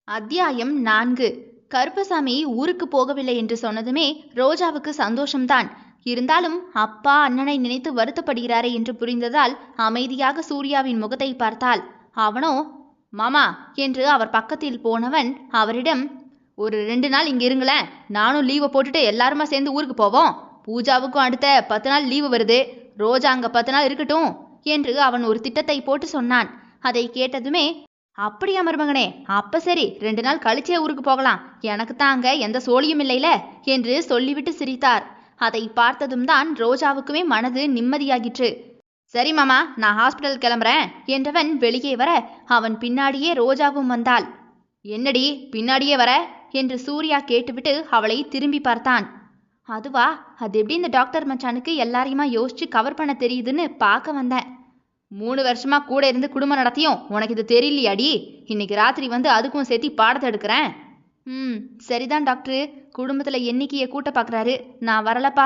அத்தியாயம் 4. கருப்பசாமி ஊருக்கு போகவில்லை என்று சொன்னதுமே ரோஜாவுக்கு சந்தோஷம்தான். இருந்தாலும் அப்பா அண்ணனை நினைத்து வருத்தப்படுகிறாரே என்று புரிந்ததால் அமைதியாக சூர்யாவின் முகத்தை பார்த்தாள். அவனோ மாமா என்று அவர் பக்கத்தில் போனவன் அவரிடம், ஒரு 2 நாள் இங்க இருங்களேன், நானும் லீவை போட்டுட்டு எல்லாருமா சேர்ந்து ஊருக்கு போவோம். பூஜாவுக்கும் அடுத்த 10 நாள் லீவு வருது, ரோஜா அங்க 10 நாள் இருக்கட்டும் என்று அவன் ஒரு திட்டத்தை போட்டு சொன்னான். அதை கேட்டதுமே, அப்படியா மருமகனே, அப்ப சரி, 2 நாள் கழிச்சே ஊருக்கு போகலாம், எனக்கு தான் அங்க எந்த சோழியும் இல்லைல என்று சொல்லிவிட்டு சிரித்தார். அதை பார்த்ததும் தான் ரோஜாவுக்குமே மனது நிம்மதியாகிற்று. சரி மாமா, நான் ஹாஸ்பிட்டல் கிளம்புறேன் என்றவன் வெளியே வர அவன் பின்னாடியே ரோஜாவும் வந்தாள். என்னடி பின்னாடியே வர என்று சூர்யா கேட்டுவிட்டு அவளை திரும்பி பார்த்தான். அதுவா, அது எப்படி இந்த டாக்டர் மச்சானுக்கு எல்லாரையுமா யோசிச்சு கவர் பண்ண தெரியுதுன்னு பார்க்க வந்தேன். 3 வருஷமா கூட இருந்து குடும்பம் நடத்தியும் உனக்கு இது தெரியலையாடி? இன்னைக்கு ராத்திரி வந்து அதுக்கும் சேர்த்தி பாடத்தை எடுக்கிறேன். சரிதான் டாக்டரு, குடும்பத்துல எண்ணிக்கையை கூட்ட பார்க்குறாரு, நான் வரலப்பா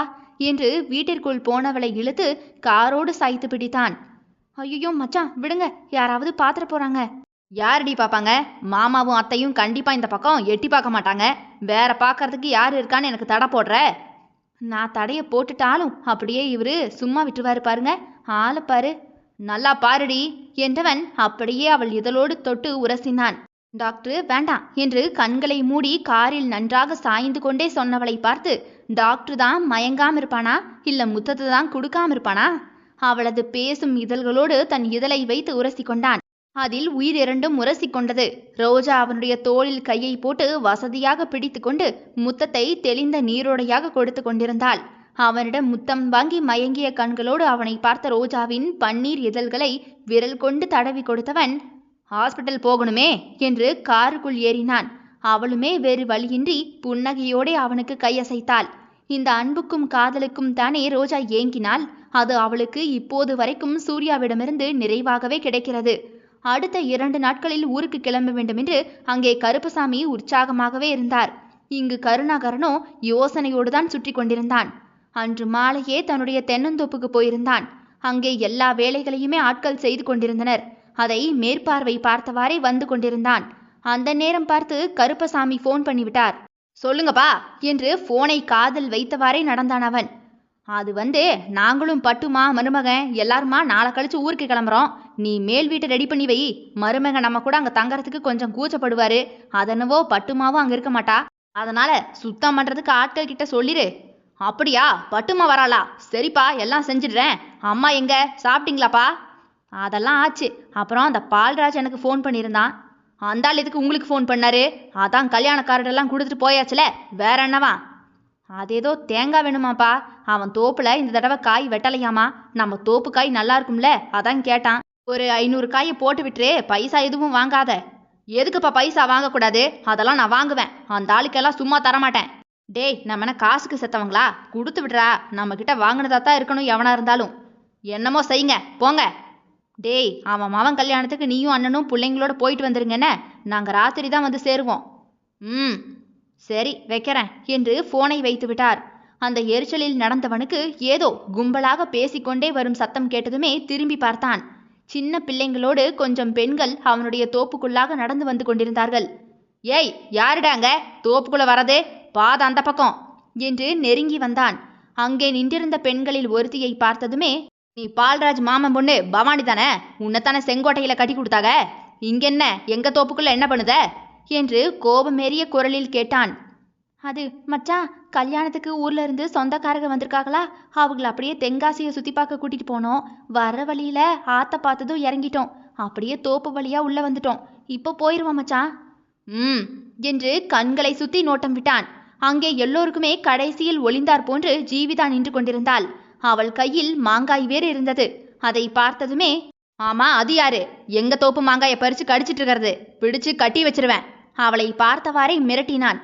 என்று வீட்டிற்குள் போனவளை இழுத்து காரோடு சாய்த்து பிடித்தான். ஐயோ மச்சான் விடுங்க, யாராவது பாத்திர போறாங்க. யாரடி பார்ப்பாங்க? மாமாவும் அத்தையும் கண்டிப்பா இந்த பக்கம் எட்டி பார்க்க மாட்டாங்க. வேற பார்க்கறதுக்கு யாரு இருக்கான்னு எனக்கு தடை போடுற? நான் தடைய போட்டுட்டாலும் அப்படியே இவரு சும்மா விட்டுருவாரு பாருங்க, ஆளை பாரு. நல்லா பாருடி என்றவன் அப்படியே அவள் இதழோடு தொட்டு உரசினான். டாக்டர் வேண்டாம் என்று கண்களை மூடி காரில் நன்றாக சாய்ந்து கொண்டே சொன்னவளை பார்த்து, டாக்டர் தான் மயங்காம இருப்பானா இல்ல முத்தத்தை தான் கொடுக்காம இருப்பானா? அவளது பேசும் இதழ்களோடு தன் இதழை வைத்து உரசி கொண்டான். அதில் உயிர் 2ம் உரசி கொண்டது. ரோஜா அவனுடைய தோளில் கையை போட்டு வசதியாக பிடித்து கொண்டு முத்தத்தை தெளிந்த நீரோடையாக கொடுத்து கொண்டிருந்தாள். அவனிடம் முத்தம் வாங்கி மயங்கிய கண்களோடு அவனை பார்த்த ரோஜாவின் பன்னீர் இதழ்களை விரல் கொண்டு தடவி கொடுத்தவன், ஹாஸ்பிட்டல் போகணுமே என்று காருக்குள் ஏறினான். அவளுமே வேறு வழியின்றி புன்னகையோடே அவனுக்கு கையசைத்தாள். இந்த அன்புக்கும் காதலுக்கும் தானே ரோஜா ஏங்கினாள். அது அவளுக்கு இப்போது வரைக்கும் சூர்யாவிடமிருந்து நிறைவாகவே கிடைக்கிறது. அடுத்த 2 நாட்களில் ஊருக்கு கிளம்ப வேண்டும் என்று அங்கே கருப்பசாமி உற்சாகமாகவே இருந்தார். இங்கு கருணாகரனோ யோசனையோடு தான் சுற்றி கொண்டிருந்தான். அன்று மாலையே தன்னுடைய தென்னந்தோப்புக்கு போயிருந்தான். அங்கே எல்லா வேலைகளையுமே ஆட்கள் செய்து கொண்டிருந்தனர். அதை மேற்பார்வை பார்த்தவாறே வந்து கொண்டிருந்தான். அந்த நேரம் பார்த்து கருப்பசாமி போன் பண்ணிவிட்டார். சொல்லுங்கப்பா என்று போனை காதில் வைத்தவாறே நடந்தான் அவன். அது நாங்களும் பட்டுமா மருமகன் எல்லாருமா நாளை கழிச்சு ஊருக்கு கிளம்புறோம். நீ மேல் வீட்டை ரெடி பண்ணி வை. மருமகன் நம்ம கூட அங்க தங்கறதுக்கு கொஞ்சம் கூச்சப்படுவாரு. அதனவோ பட்டுமாவும் அங்க இருக்க மாட்டா. அதனால சுத்தம் பண்றதுக்கு ஆட்கள் கிட்ட சொல்லிரு. அப்படியா, பட்டுமா வராளா? சரிப்பா, எல்லாம் செஞ்சிடுறேன். அம்மா எங்க, சாப்பிட்டீங்களாப்பா? அதெல்லாம் ஆச்சு. அப்புறம் அந்த பால்ராஜ் எனக்கு ஃபோன் பண்ணியிருந்தான். அந்த ஆள் எதுக்கு உங்களுக்கு ஃபோன் பண்ணாரு? அதான் கல்யாண கார்டெல்லாம் கொடுத்துட்டு போயாச்சுல, வேற என்னவா? அது ஏதோ தேங்காய் வேணுமாப்பா. அவன் தோப்புல இந்த தடவை காய் வெட்டலையாமா. நம்ம தோப்பு காய் நல்லா இருக்கும்ல, அதான் கேட்டான். ஒரு 500 காயை போட்டு விட்டுரு, பைசா எதுவும் வாங்காத. எதுக்குப்பா பைசா வாங்கக்கூடாது? அதெல்லாம் நான் வாங்குவேன். அந்த ஆளுக்கெல்லாம் சும்மா தரமாட்டேன். டேய், நம்ம என்ன காசுக்கு செத்தவங்களா? கொடுத்து விடுறா, நம்ம கிட்ட வாங்கினதா தான் இருக்கணும் எவனா இருந்தாலும். என்னமோ செய்யுங்க போங்க. டேய், அவன் கல்யாணத்துக்கு நீயும் அண்ணனும் பிள்ளைங்களோட போயிட்டு வந்துருங்கன்னு, நாங்கள் ராத்திரி தான் வந்து சேருவோம். சரி வைக்கிறேன் என்று போனை வைத்து விட்டார். அந்த எரிச்சலில் நடந்தவனுக்கு ஏதோ கும்பலாக பேசிக்கொண்டே வரும் சத்தம் கேட்டதுமே திரும்பி பார்த்தான். சின்ன பிள்ளைங்களோடு கொஞ்சம் பெண்கள் அவனுடைய தோப்புக்குள்ளாக நடந்து வந்து கொண்டிருந்தார்கள். ஏய், யாருடாங்க தோப்புக்குள்ள வரது? பாத அந்த பக்கம் என்று நெருங்கி வந்தான். அங்கே நின்றிருந்த பெண்களில் ஒருத்தியை பார்த்ததுமே, நீ பால்ராஜ் மாமன் பொண்ணு பவானி தானே? உன்னைத்தானே செங்கோட்டையில கட்டி கொடுத்தாங்க. இங்கென்ன எங்க தோப்புக்குள்ள என்ன பண்ணுத என்று கோபமேறிய குரலில் கேட்டான். அது மச்சான், கல்யாணத்துக்கு ஊர்ல இருந்து சொந்தக்காரங்க வந்திருக்காங்களா, அவங்கள அப்படியே தென்காசியை சுத்தி பார்க்க கூட்டிட்டு போனோம். வர வழியில ஆத்த பார்த்ததும் இறங்கிட்டோம். அப்படியே தோப்பு வழியா உள்ள வந்துட்டோம். இப்போ போயிருவோம் மச்சான். என்று கண்களை சுத்தி நோட்டம் விட்டான். அங்கே எல்லோருக்குமே கடைசியில் ஒளிந்தார் போன்று ஜீவிதா நின்று கொண்டிருந்தாள். அவள் கையில் மாங்காய் வேறு இருந்தது. அதை பார்த்ததுமே, ஆமா அது யாரு? எங்க தோப்பு மாங்காயை பறிச்சு கடிச்சிட்டு இருக்கிறது, பிடிச்சு கட்டி வச்சிருவேன். அவளை பார்த்தவாறே மிரட்டினான்.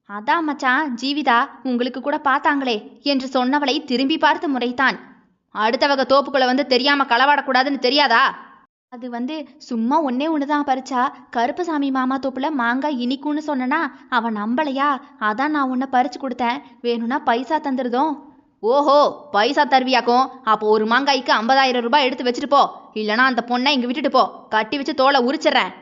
அதான் மச்சான், ஜீவிதா உங்களுக்கு கூட பார்த்தாங்களே என்று சொன்னவளை திரும்பி பார்த்து முறைத்தான். அடுத்தவங்க தோப்புக்குள்ள வந்து தெரியாம களவாடக்கூடாதுன்னு தெரியாதா? அது சும்மா ஒன்று தான் பறிச்சா. கருப்பசாமி மாமா தோப்புல மாங்காய் இனிக்கும்னு சொன்னா அவன் நம்பலையா, அதான் நான் உன்னை பறிச்சு கொடுத்தேன். வேணும்னா பைசா தந்துருதோம். ஓஹோ, பைசா தருவியாக்கும்? அப்போ ஒரு மாங்காய்க்கு 50,000 ரூபாய் எடுத்து வச்சுட்டு போ, இல்லைனா அந்த பொண்ணை இங்கே விட்டுட்டு போ, கட்டி வச்சு தோலை உரிச்சிட்றேன்.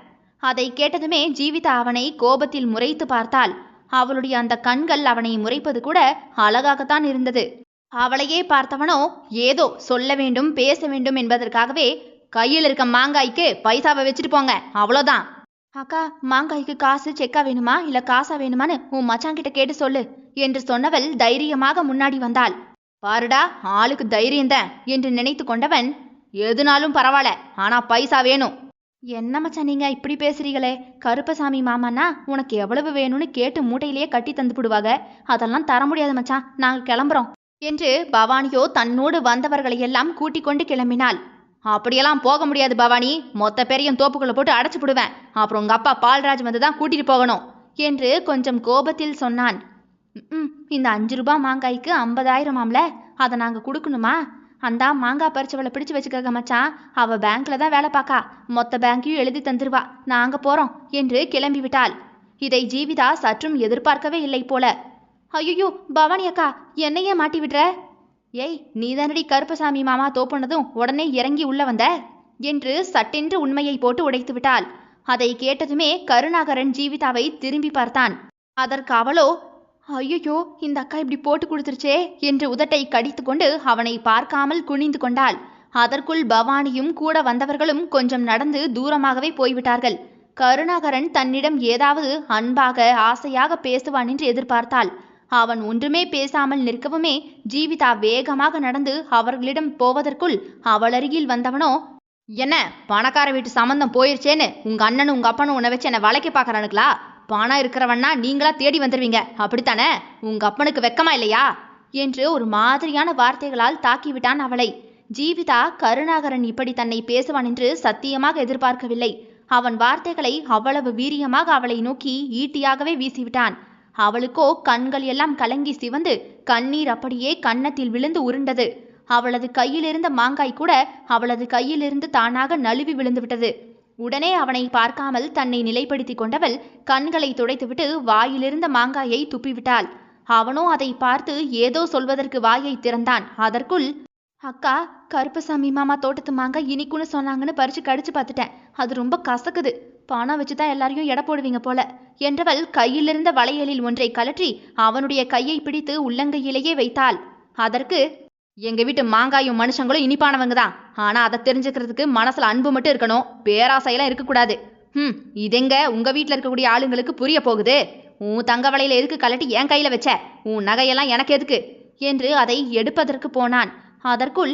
அதை கேட்டதுமே ஜீவிதா அவனை கோபத்தில் முறைத்து பார்த்தாள். அவளுடைய அந்த கண்கள் அவனை முறைப்பது கூட அழகாகத்தான் இருந்தது. அவளையே பார்த்தவனோ ஏதோ சொல்ல வேண்டும் பேச வேண்டும் என்பதற்காகவே, கையில் இருக்க மாங்காய்க்கு பைசாவை வச்சுட்டு போங்க, அவ்வளோதான். அக்கா, மாங்காய்க்கு காசு செக்கா வேணுமா இல்ல காசா வேணுமான்னு உன் மச்சாங்கிட்ட கேட்டு சொல்லு என்று சொன்னவள் தைரியமாக முன்னாடி வந்தாள். பாருடா, ஆளுக்கு தைரியம்தான் என்று நினைத்து கொண்டவன், எதுனாலும் பரவாயில்ல, ஆனா பைசா வேணும். என்ன மச்சான் நீங்க இப்படி பேசுறீங்களே? கருப்பசாமி மாமானா உனக்கு எவ்வளவு வேணும்னு கேட்டு மூட்டையிலேயே கட்டி தந்து விடுவாங்க. அதெல்லாம் தர முடியாது மச்சான், நாங்க கிளம்புறோம் என்று பவானியோ தன்னோடு வந்தவர்களை எல்லாம் கூட்டிக் கொண்டு கிளம்பினாள். அப்படியெல்லாம் போக முடியாது பவானி, மொத்த பேரையும் தோப்புக்குள்ள போட்டு அடைச்சு விடுவேன். அப்புறம் உங்க அப்பா பால்ராஜ் வந்து தான் கூட்டிட்டு போகணும் என்று கொஞ்சம் கோபத்தில் சொன்னான். இந்த 5 ரூபாய் மாங்காய்க்கு 50,000 அதை நாங்க கொடுக்கணுமா? அந்த மாங்காய் பறிச்சவளை பிடிச்சு வச்சுக்க மச்சான், அவ பேங்க்ல தான் வேலை பார்க்கா, மொத்த பேங்கையும் எழுதி தந்துருவா, நாங்க போறோம் என்று கிளம்பி விட்டாள். இதை ஜீவிதா சற்றும் எதிர்பார்க்கவே இல்லை போல. ஐயோ பவானி அக்கா, என்னையே மாட்டி விடுற? ஏய், நீதானடி கருப்பசாமி மாமா தோப்புனதும் உடனே இறங்கி உள்ள வந்த என்று சட்டென்று உண்மையை போட்டு உடைத்து விட்டாள். அதை கேட்டதுமே கருணாகரன் ஜீவிதாவை திரும்பி பார்த்தான். அதற்கு அவளோ, ஐயோ இந்த அக்கா இப்படி போட்டு கொடுத்துருச்சே என்று உதட்டை கடித்து கொண்டு அவனை பார்க்காமல் குனிந்து கொண்டாள். அதற்குள் பவானியும் கூட வந்தவர்களும் கொஞ்சம் நடந்து தூரமாகவே போய்விட்டார்கள். கருணாகரன் தன்னிடம் ஏதாவது அன்பாக ஆசையாக பேசுவான் என்று எதிர்பார்த்தாள். அவன் ஒன்றுமே பேசாமல் நிற்கவுமே ஜீவிதா வேகமாக நடந்து அவர்களிடம் போவதற்குள் அவள் அருகில் வந்தவனோ, என்ன பணக்கார வீட்டு சம்பந்தம் போயிருச்சேன்னு உங்க அண்ணனும் உங்க அப்பனும் உன்னை வச்சு என்னை வளைக்க பார்க்கறானுங்களா? பணம் இருக்கிறவன்னா நீங்களா தேடி வந்துருவீங்க, அப்படித்தானே? உங்க அப்பனுக்கு வெக்கமா இல்லையா என்று ஒரு மாதிரியான வார்த்தைகளால் தாக்கிவிட்டான் அவளை. ஜீவிதா கருணாகரன் இப்படி தன்னை பேசுவான் என்று சத்தியமாக எதிர்பார்க்கவில்லை. அவன் வார்த்தைகளை அவ்வளவு வீரியமாக அவளை நோக்கி ஈட்டியாகவே வீசிவிட்டான். அவளுக்கோ கண்கள் எல்லாம் கலங்கி சிவந்து கண்ணீர் அப்படியே கன்னத்தில் விழுந்து உருண்டது. அவளது கையிலிருந்த மாங்காய் கூட அவளது கையிலிருந்து தானாக நழுவி விழுந்து விட்டது. உடனே அவனை பார்க்காமல் தன்னை நிலைப்படுத்தி கொண்டவள் கண்களை துடைத்துவிட்டு வாயிலிருந்த மாங்காயை துப்பிவிட்டாள். அவனோ அதை பார்த்து ஏதோ சொல்வதற்கு வாயை திறந்தான். அதற்குள், அக்கா, கருப்பசாமி மாமா தோட்டத்து மாங்காய் இனிக்குன்னு சொன்னாங்கன்னு பறிச்சு கடிச்சு பார்த்துட்டேன், அது ரொம்ப கசக்குது, பணம் வச்சுதான் எல்லாரையும் எடை போடுவீங்க போல என்றவள் கையிலிருந்த வளையலில் ஒன்றை கலற்றி அவனுடைய கையை பிடித்து உள்ளங்கையிலேயே வைத்தாள். அதற்கு, எங்க வீட்டு மாங்காயும் மனுஷங்களும் இனிப்பானவங்க தான், ஆனா அதை தெரிஞ்சுக்கிறதுக்கு மனசுல அன்பு மட்டும் இருக்கணும், பேராசையெல்லாம் இருக்கக்கூடாது. இதெங்க உங்க வீட்டுல இருக்கக்கூடிய ஆளுங்களுக்கு புரிய போகுது? உன் தங்க வளையல எதுக்கு கலட்டி என் கையில வச்ச? உன் நகையெல்லாம் எனக்கு எதுக்கு என்று அதை எடுப்பதற்கு போனான். அதற்குள்,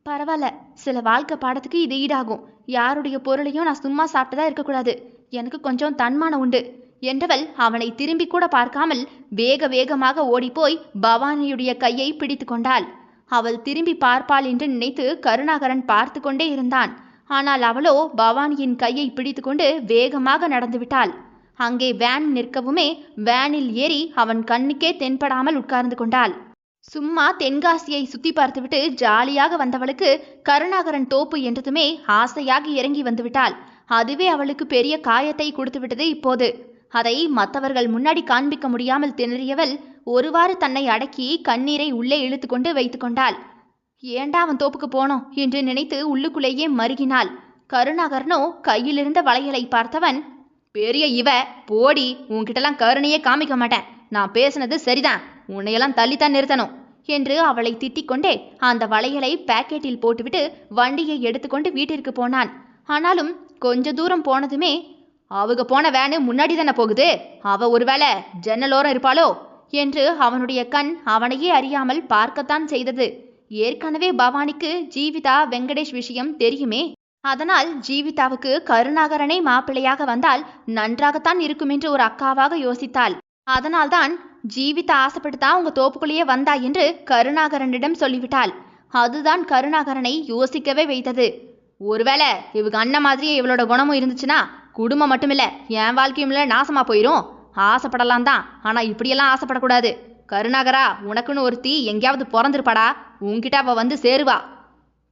பரவாயில்ல, சில வாழ்க்கை பாடத்துக்கு இது ஈடாகும், யாருடைய பொருளையும் நான் சும்மா சாப்பிட்டதா இருக்கக்கூடாது, எனக்கு கொஞ்சம் தன்மானம் உண்டு என்றவள் அவனை திரும்பி கூட பார்க்காமல் வேக வேகமாக ஓடிப்போய் பவானியுடைய கையை பிடித்து கொண்டாள். அவள் திரும்பி பார்ப்பாள் என்று நினைத்து கருணாகரன் பார்த்து கொண்டே இருந்தான். ஆனால் அவளோ பவானியின் கையை பிடித்து கொண்டு வேகமாக நடந்து விட்டாள். அங்கே வேன் நிற்கவுமே வேனில் ஏறி அவன் கண்ணுக்கே தென்படாமல் உட்கார்ந்து கொண்டாள். சும்மா தென்காசியை சுத்தி பார்த்துவிட்டு ஜாலியாக வந்தவளுக்கு கருணாகரன் தோப்பு என்றதுமே ஆசையாக இறங்கி வந்துவிட்டாள். அதுவே அவளுக்கு பெரிய காயத்தை கொடுத்து விட்டது. இப்போது அதை மற்றவர்கள் முன்னாடி காண்பிக்க முடியாமல் திணறியவள் ஒருவாறு தன்னை அடக்கி கண்ணீரை உள்ளே இழுத்து கொண்டு வைத்து கொண்டாள். ஏண்டா அவன் தோப்புக்கு போனோம் என்று நினைத்து உள்ளுக்குள்ளேயே மருகினாள். கருணாகரனோ கையிலிருந்த வளையலை பார்த்தவன், பெரிய இவ போடி, உன்கிட்டலாம் கருணையே காமிக்க மாட்டேன், நான் பேசுனது சரிதான், உன்னையெல்லாம் தள்ளித்தான் நிறுத்தணும் என்று அவளை திட்டிக் கொண்டே அந்த வளையலை பாக்கெட்டில் போட்டுவிட்டு வண்டியை எடுத்துக்கொண்டு வீட்டிற்கு போனான். ஆனாலும் கொஞ்ச தூரம் போனதுமே, அவங்க போன வேனு முன்னாடி தானே போகுது, அவ ஒருவேளை ஜன்னலோரம் இருப்பாளோ என்று அவனுடைய கண் அவனையே அறியாமல் பார்க்கத்தான் செய்தது. ஏற்கனவே பவானிக்கு ஜீவிதா வெங்கடேஷ் விஷயம் தெரியுமே. அதனால் ஜீவிதாவுக்கு கருணாகரனை மாப்பிள்ளையாக வந்தால் நன்றாகத்தான் இருக்கும் என்று ஒரு அக்காவாக யோசித்தாள். அதனால்தான் ஜீவிதா ஆசைப்பட்டுதான் உங்க தோப்புக்குள்ளேயே வந்தா என்று கருணாகரனிடம் சொல்லிவிட்டாள். அதுதான் கருணாகரனை யோசிக்கவே வைத்தது. ஒருவேளை இவங்க அண்ணன் மாதிரியே இவளோட குணமும் இருந்துச்சுன்னா குடும்பம் மட்டுமில்ல என் வாழ்க்கையும் இல்ல நாசமா போயிரும். ஆசைப்படலாம் தான், ஆனா இப்படியெல்லாம் ஆசைப்படக்கூடாது. கருணாகரா, உனக்குன்னு ஒருத்தி எங்கேயாவது பிறந்திருப்பாடா, உன்கிட்ட அவ வந்து சேருவா.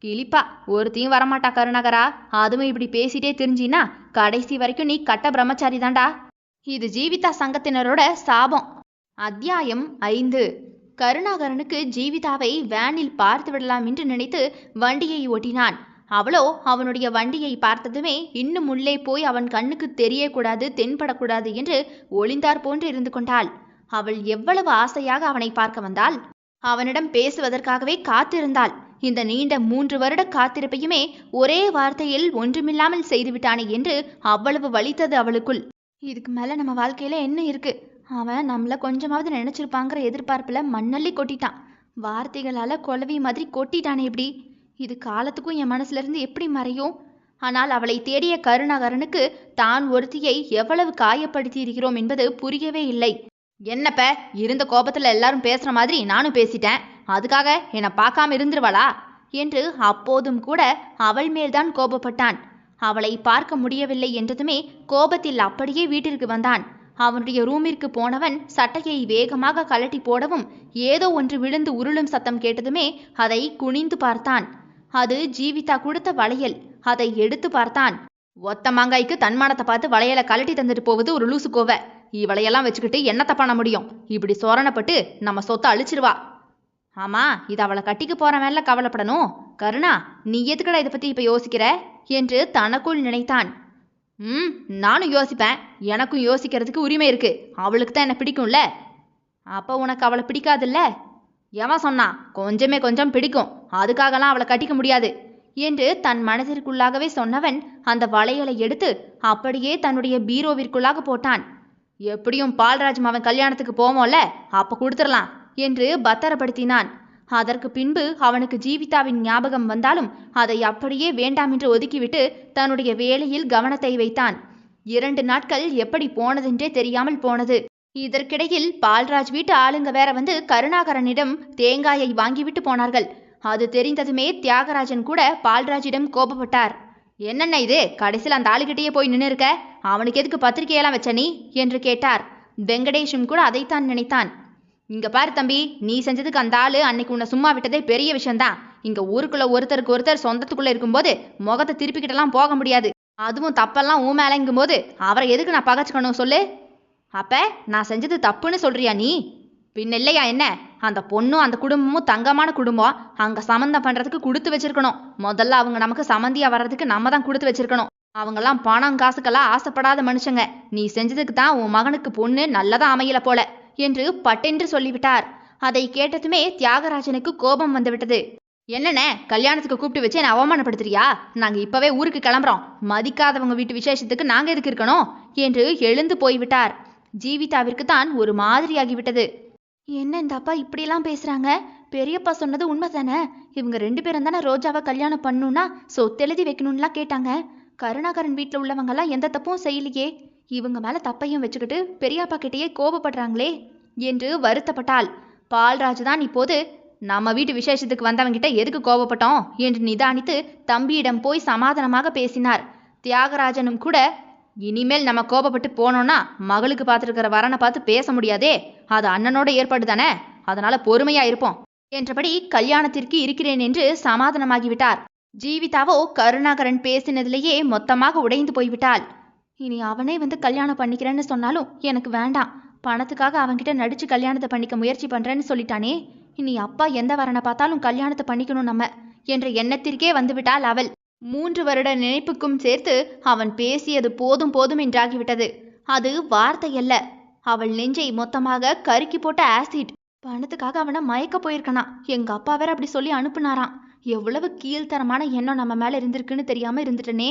கிளிப்பா, ஒருத்தையும் வரமாட்டா கருணாகரா, அதுவும் இப்படி பேசிட்டே தெரிஞ்சின்னா கடைசி வரைக்கும் நீ கட்ட பிரம்மச்சாரி தாண்டா. இது ஜீவிதா சங்கத்தினரோட சாபம். அத்தியாயம் 5. கருணாகரனுக்கு ஜீவிதாவை வேனில் பார்த்து விடலாம் என்று நினைத்து வண்டியை ஓட்டினான். அவளோ அவனுடைய வண்டியை பார்த்ததுமே இன்னும் உள்ளே போய் அவன் கண்ணுக்கு தெரியக்கூடாது, தென்படக்கூடாது என்று ஒளிந்தார் போன்று இருந்து கொண்டாள். அவள் எவ்வளவு ஆசையாக அவனை பார்க்க வந்தாள். அவனிடம் பேசுவதற்காகவே காத்திருந்தாள். இந்த நீண்ட 3 வருட காத்திருப்பையுமே ஒரே வார்த்தையில் ஒன்றுமில்லாமல் செய்துவிட்டானே என்று அவ்வளவு வலித்தது அவளுக்குள். இதுக்கு மேல நம்ம வாழ்க்கையில என்ன இருக்கு? அவன் நம்மள கொஞ்சமாவது நினைச்சிருப்பாங்கிற எதிர்பார்ப்புல மண்ணள்ளி கொட்டிட்டான். வார்த்தைகளால குழவி மாதிரி கொட்டிட்டானே எப்படி? இது காலத்துக்கும் என் மனசுல இருந்து எப்படி மறையும்? ஆனால் அவளை தேடிய கருணாகரனுக்கு தான் ஒருத்தியை எவ்வளவு காயப்படுத்தி இருக்கிறோம் என்பது புரியவே இல்லை. என்னப்ப இருந்த கோபத்துல எல்லாரும் பேசுற மாதிரி நானும் பேசிட்டேன், அதுக்காக என்னை பார்க்காம இருந்துருவாளா என்று அப்போதும் கூட அவள் மேல்தான் கோபப்பட்டான். அவளை பார்க்க முடியவில்லை என்றதுமே கோபத்தில் அப்படியே வீட்டிற்கு வந்தான். அவனுடைய ரூமிற்கு போனவன் சட்டையை வேகமாக கழட்டி போடவும் ஏதோ ஒன்று விழுந்து உருளும் சத்தம் கேட்டதுமே அதை குனிந்து பார்த்தான். அது ஜீவிதா கொடுத்த வளையல். அதை எடுத்து பார்த்தான். ஒத்த மாங்காய்க்கு தன்மானத்தை பார்த்து வளையலை கழட்டி தந்துட்டு போவது ஒரு லூசு கோவ. இவளையெல்லாம் வச்சுக்கிட்டு என்னத்த பண்ண முடியும்? இப்படி சோரணப்பட்டு நம்ம சொத்தை அழிச்சிருவா. ஆமா, இது அவளை கட்டிக்கு போற மேல கவலைப்படணும். கருணா, நீ எதுக்கடா இதை பத்தி இப்ப யோசிக்கிற என்று தனக்குள் நினைத்தான். நானும் யோசிப்பேன். எனக்கும் யோசிக்கிறதுக்கு உரிமை இருக்கு. அவளுக்கு தான் என்ன பிடிக்கும்ல. அப்ப உனக்கு அவளை பிடிக்காதுல்ல? எவன் சொன்னா? கொஞ்சம் பிடிக்கும், அதுக்காகலாம் அவளை கட்டிக்க முடியாது என்று தன் மனதிற்குள்ளாகவே சொன்னவன் அந்த வளையலை எடுத்து அப்படியே தன்னுடைய பீரோவிற்குள்ளாக போட்டான். எப்படியும் பால்ராஜ் அவன் கல்யாணத்துக்கு போவோம்ல, அப்ப கொடுத்துடலாம் என்று பத்திரப்படுத்தினான். அதற்கு பின்பு அவனுக்கு ஜீவிதாவின் ஞாபகம் வந்தாலும் அதை அப்படியே வேண்டாம் என்று ஒதுக்கிவிட்டு தன்னுடைய வேலையில் கவனத்தை வைத்தான். 2 நாட்கள் எப்படி போனதென்றே தெரியாமல் போனது. இதற்கிடையில் பால்ராஜ் வீட்டு ஆளுங்க வேற வந்து கருணாகரனிடம் தேங்காயை வாங்கிவிட்டு போனார்கள். அது தெரிந்ததுமே தியாகராஜன் கூட பால்ராஜிடம் கோபப்பட்டார். என்னென்ன இது, கடைசியில் அந்த ஆளுகிட்டேயே போய் நின்று இருக்க? அவனுக்கு எதுக்கு பத்திரிகையெல்லாம் வச்ச நீ என்று கேட்டார். வெங்கடேஷும் கூட அதைத்தான் நினைத்தான். இங்க பாரு தம்பி, நீ செஞ்சதுக்கு அந்த ஆளு அன்னைக்கு உன்னை சும்மா விட்டதே பெரிய விஷயம்தான். இங்க ஊருக்குள்ள ஒருத்தருக்கு ஒருத்தர் சொந்தத்துக்குள்ள இருக்கும்போது முகத்தை திருப்பிக்கிட்டெல்லாம் போக முடியாது. அதுவும் தப்பெல்லாம் ஊ மேலங்கும் போது அவரை எதுக்கு நான் பகச்சுக்கணும் சொல்லு? அப்ப நான் செஞ்சது தப்புன்னு சொல்றியா நீ? பின் இல்லையா என்ன? அந்த பொண்ணும் அந்த குடும்பமும் தங்கமான குடும்பம். அங்க சம்மந்தம் பண்றதுக்கு கொடுத்து வச்சிருக்கணும். முதல்ல அவங்க நமக்கு சம்மந்தியா வர்றதுக்கு நம்ம தான் கொடுத்து வச்சிருக்கணும். அவங்கெல்லாம் பணம் காசுக்கெல்லாம் ஆசைப்படாத மனுஷங்க. நீ செஞ்சதுக்கு தான் உன் மகனுக்கு பொண்ணு நல்லதா அமையல போல என்று பட்டென்று சொல்லிவிட்டார். அதை கேட்டதுமே தியாகராஜனுக்கு கோபம் வந்துவிட்டது. என்னென்ன கல்யாணத்துக்கு கூப்பிட்டு வச்சு என்ன அவமானப்படுத்துறியா? நாங்க இப்பவே ஊருக்கு கிளம்புறோம். மதிக்காதவங்க வீட்டு விசேஷத்துக்கு நாங்க எதுக்கு இருக்கணும் என்று எழுந்து போய்விட்டார். ஜீவிதாவிற்கு தான் ஒரு மாதிரியாகிவிட்டது. என்ன இந்த அப்பா இப்படியெல்லாம் பேசுறாங்க? பெரியப்பா சொன்னது உண்மைதானே? இவங்க 2 பேரும் தானே ரோஜாவை கல்யாணம் பண்ணணும்னா சொத்தெழுதி வைக்கணும்லாம் கேட்டாங்க. கருணாகரன் வீட்டில் உள்ளவங்கெல்லாம் எந்த தப்பும் செய்யலையே. இவங்க மேல தப்பையும் வச்சுக்கிட்டு பெரியப்பா கிட்டேயே கோபப்படுறாங்களே என்று வருத்தப்பட்டாள். பால்ராஜ் தான் இப்போது நம்ம வீட்டு விசேஷத்துக்கு வந்தவங்கிட்ட எதுக்கு கோபப்பட்டோம் என்று நிதானித்து தம்பியிடம் போய் சமாதானமாக பேசினார். தியாகராஜனும் கூட இனிமேல் நம்ம கோபப்பட்டு போனோம்னா மகளுக்கு பார்த்துருக்கிற வரனை பார்த்து பேச முடியாதே, அது அண்ணனோட ஏற்பாடு தானே, அதனால பொறுமையா இருப்போம் என்றபடி கல்யாணத்திற்கு இருக்கிறேன் என்று சமாதானமாகிவிட்டார். ஜீவிதாவோ கருணாகரன் பேசினதிலேயே மொத்தமாக உடைந்து போய்விட்டாள். இனி அவனே வந்து கல்யாணம் பண்ணிக்கிறேன்னு சொன்னாலும் எனக்கு வேண்டாம். பணத்துக்காக அவன்கிட்ட நடிச்சு கல்யாணத்தை பண்ணிக்க முயற்சி பண்றேன்னு சொல்லிட்டானே. இனி அப்பா எந்த வரனை பார்த்தாலும் கல்யாணத்தை பண்ணிக்கணும் நம்ம என்ற எண்ணத்திற்கே வந்துவிட்டாள் அவள். 3 வருட நினைப்புக்கும் சேர்த்து அவன் பேசியது போதும் போதும் என்றாகிவிட்டது. அது வார்த்தையல்ல, அவள் நெஞ்சை மொத்தமாக கருக்கி போட்ட ஆசிட். பணத்துக்காக அவனை மயக்க போயிருக்கனா. எங்க அப்பா வேற அப்படி சொல்லி அனுப்புனாராம். எவ்வளவு கீழ்த்தரமான எண்ணம் நம்ம மேல இருந்திருக்குன்னு தெரியாம இருந்துட்டனே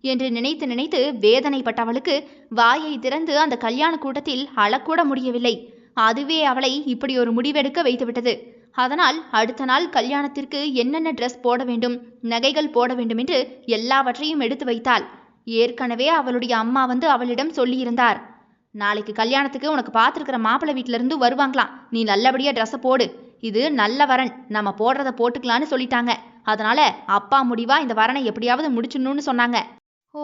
என்று நினைத்து நினைத்து வேதனைப்பட்டவளுக்கு வாயை திறந்து அந்த கல்யாண கூட்டத்தில் அழக்கூட முடியவில்லை. அதுவே அவளை இப்படி ஒரு முடிவெடுக்க வைத்துவிட்டது. அதனால் அடுத்த நாள் கல்யாணத்திற்கு என்னென்ன ட்ரெஸ் போட வேண்டும், நகைகள் போட வேண்டும் என்று எல்லாவற்றையும் எடுத்து வைத்தாள். ஏற்கனவே அவளுடைய அம்மா வந்து அவளிடம் சொல்லியிருந்தார். நாளைக்கு கல்யாணத்துக்கு உனக்கு பார்த்துருக்கிற மாப்பிள்ளை வீட்டில இருந்து வருவாங்களாம். நீ நல்லபடியா ட்ரெஸ்ஸை போடு. இது நல்ல வரன், நம்ம போடுறத போட்டுக்கலான்னு சொல்லிட்டாங்க. அதனால அப்பா முடிவா இந்த வரனை எப்படியாவது முடிச்சிடணும்னு சொன்னாங்க. ஓ,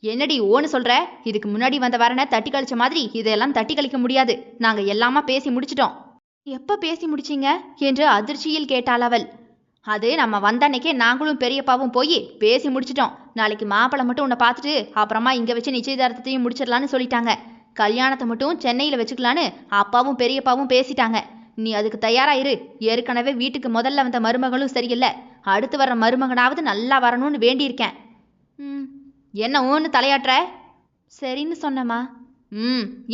என்னடி ஓன்னு சொல்ற? இதுக்கு முன்னாடி வந்த வரனை தட்டி கழிச்ச மாதிரி இதெல்லாம் தட்டி கழிக்க முடியாது. நாங்க எல்லாமா பேசி முடிச்சிட்டோம். எப்ப பேசி முடிச்சிங்க என்று அதிர்ச்சியில் கேட்டாள் அவள். அது நம்ம வந்த அன்னைக்கே நாங்களும் பெரியப்பாவும் போய் பேசி முடிச்சிட்டோம். நாளைக்கு மாப்பிள்ளை மட்டும் உன்னை பார்த்துட்டு அப்புறமா இங்க வச்சு நிச்சயதார்த்தத்தையும் முடிச்சிடலான்னு சொல்லிட்டாங்க. கல்யாணத்தை மட்டும் சென்னையில வச்சுக்கலான்னு அப்பாவும் பெரியப்பாவும் பேசிட்டாங்க. நீ அதுக்கு தயாராயிரு. ஏற்கனவே வீட்டுக்கு முதல்ல வந்த மருமகளும் சரியில்லை. அடுத்து வர்ற மருமகனாவது நல்லா வரணும்னு வேண்டியிருக்கேன். என்ன ஊன்னு தலையாட்டுற? சரின்னு சொன்னம்மா.